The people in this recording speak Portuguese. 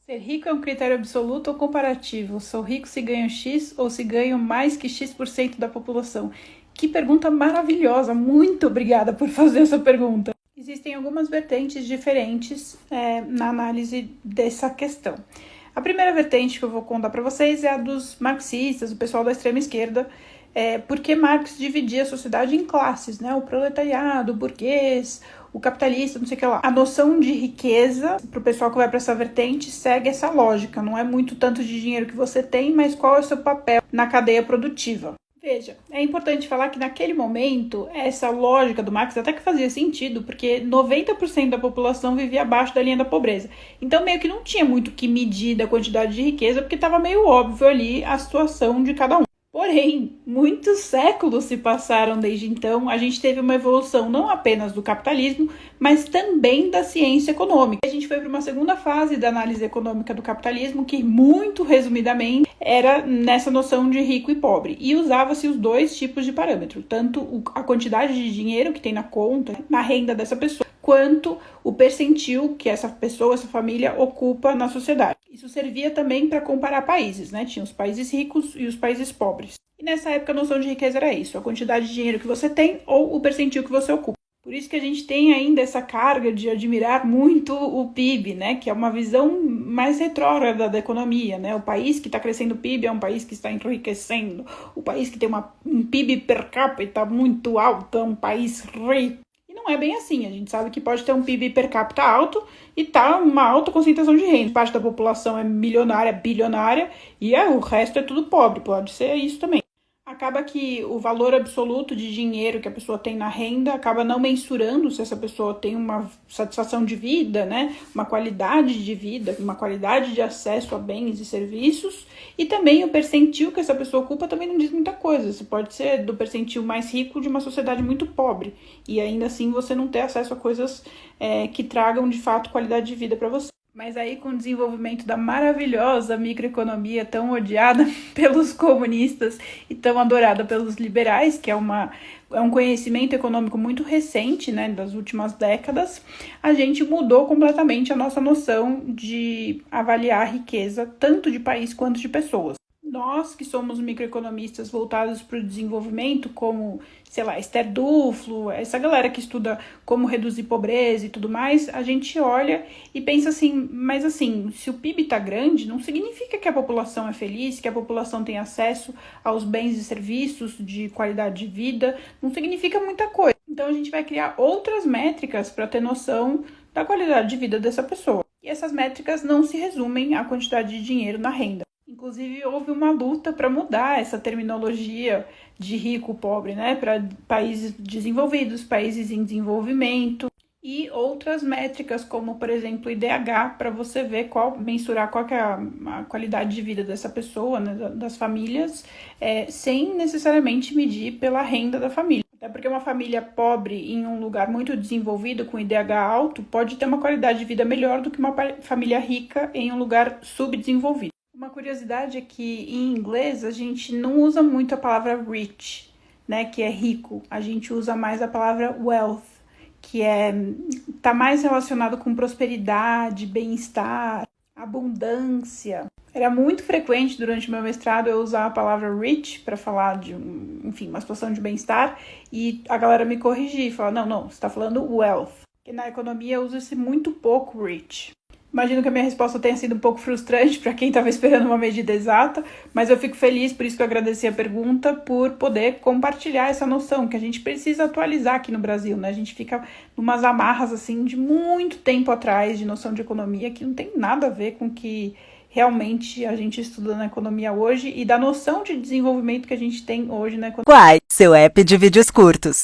Ser rico é um critério absoluto ou comparativo? Sou rico se ganho X ou se ganho mais que X% da população? Que pergunta maravilhosa! Muito obrigada por fazer essa pergunta. Existem algumas vertentes diferentes na análise dessa questão. A primeira vertente que eu vou contar para vocês é a dos marxistas, o pessoal da extrema esquerda, porque Marx dividia a sociedade em classes, né? O proletariado, o burguês, o capitalista, não sei o que lá. A noção de riqueza, para o pessoal que vai para essa vertente, segue essa lógica. Não é muito tanto de dinheiro que você tem, mas qual é o seu papel na cadeia produtiva. Veja, é importante falar que naquele momento, essa lógica do Marx até que fazia sentido, porque 90% da população vivia abaixo da linha da pobreza. Então, meio que não tinha muito que medir da quantidade de riqueza, porque estava meio óbvio ali a situação de cada um. Porém, muitos séculos se passaram desde então, a gente teve uma evolução não apenas do capitalismo, mas também da ciência econômica. A gente foi para uma segunda fase da análise econômica do capitalismo, que muito resumidamente era nessa noção de rico e pobre, e usava-se os dois tipos de parâmetro, tanto a quantidade de dinheiro que tem na conta, na renda dessa pessoa, quanto o percentil que essa pessoa, essa família ocupa na sociedade. Isso servia também para comparar países, né? Tinha os países ricos e os países pobres. E nessa época a noção de riqueza era isso, a quantidade de dinheiro que você tem ou o percentil que você ocupa. Por isso que a gente tem ainda essa carga de admirar muito o PIB, né? Que é uma visão mais retrógrada da economia, né? O país que está crescendo o PIB é um país que está enriquecendo. O país que tem um PIB per capita muito alto é um país rico. Não é bem assim, a gente sabe que pode ter um PIB per capita alto e tá uma alta concentração de renda. Parte da população é milionária, bilionária e o resto é tudo pobre, pode ser isso também. Acaba que o valor absoluto de dinheiro que a pessoa tem na renda acaba não mensurando se essa pessoa tem uma satisfação de vida, né? Uma qualidade de vida, uma qualidade de acesso a bens e serviços. E também o percentil que essa pessoa ocupa também não diz muita coisa. Você pode ser do percentil mais rico de uma sociedade muito pobre. E ainda assim você não ter acesso a coisas que tragam de fato qualidade de vida para você. Mas aí com o desenvolvimento da maravilhosa microeconomia tão odiada pelos comunistas e tão adorada pelos liberais, que é um conhecimento econômico muito recente, né, das últimas décadas, a gente mudou completamente a nossa noção de avaliar a riqueza, tanto de país quanto de pessoas. Nós que somos microeconomistas voltados para o desenvolvimento, como, sei lá, Esther Duflo, essa galera que estuda como reduzir pobreza e tudo mais, a gente olha e pensa assim, mas assim, se o PIB está grande, não significa que a população é feliz, que a população tem acesso aos bens e serviços de qualidade de vida, não significa muita coisa. Então a gente vai criar outras métricas para ter noção da qualidade de vida dessa pessoa. E essas métricas não se resumem à quantidade de dinheiro na renda. Inclusive, houve uma luta para mudar essa terminologia de rico-pobre, né, para países desenvolvidos, países em desenvolvimento e outras métricas, como, por exemplo, o IDH, para você ver mensurar qual que é a qualidade de vida dessa pessoa, né, das famílias, sem necessariamente medir pela renda da família. Até porque uma família pobre em um lugar muito desenvolvido, com IDH alto, pode ter uma qualidade de vida melhor do que uma família rica em um lugar subdesenvolvido. Uma curiosidade é que em inglês a gente não usa muito a palavra rich, né, que é rico. A gente usa mais a palavra wealth, que tá mais relacionado com prosperidade, bem-estar, abundância. Era muito frequente durante o meu mestrado eu usar a palavra rich para falar de uma situação de bem-estar e a galera me corrigir, falar, não, você está falando wealth. Porque na economia usa-se muito pouco rich. Imagino que a minha resposta tenha sido um pouco frustrante para quem estava esperando uma medida exata, mas eu fico feliz, por isso que eu agradeci a pergunta, por poder compartilhar essa noção, que a gente precisa atualizar aqui no Brasil, né? A gente fica numas amarras, assim, de muito tempo atrás, de noção de economia, que não tem nada a ver com o que realmente a gente estuda na economia hoje e da noção de desenvolvimento que a gente tem hoje na economia. Quai, seu app de vídeos curtos.